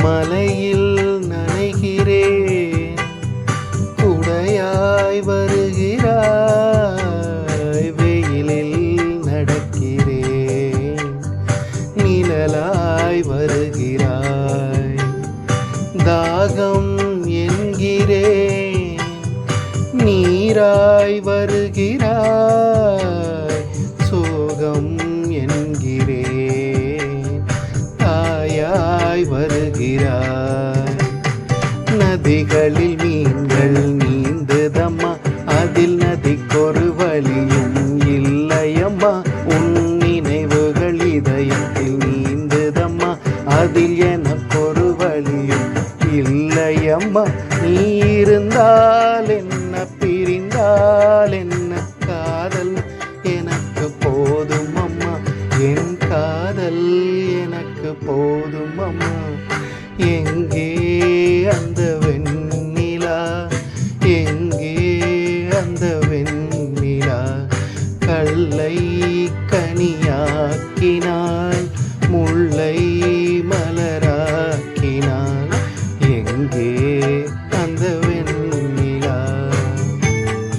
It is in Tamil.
மலையில் நனைகிறேன், குடையாய் வருகிறாய். வெயிலில் நடக்கிறேன், நிழலாய் வருகிறாய். தாகம் என்கிறேன், நீராய் வருகிறாய். சோகம் என்கிறேன், தாயாய் வருகிறாய். நதிகளில் மீன்கள் நீந்துதம்மா, அதில் நதிக்கொரு வழியும் இல்லையம்மா. உன் நினைவுகள் இதயத்தில் நீந்துதம்மா, அதில் எனக்கொரு வழியும் இல்லையம்மா. நீ இருந்தால் என்ன, பிரிந்தால் என்ன, காதல் எனக்கு போதும் அம்மா. என் காதல் எனக்கு போதும் அம்மா. எங்கே அந்த வெண்ணிலா, எங்கே அந்த வெண்ணிலா? கல்லை கனியாக்கினாள், முல்லை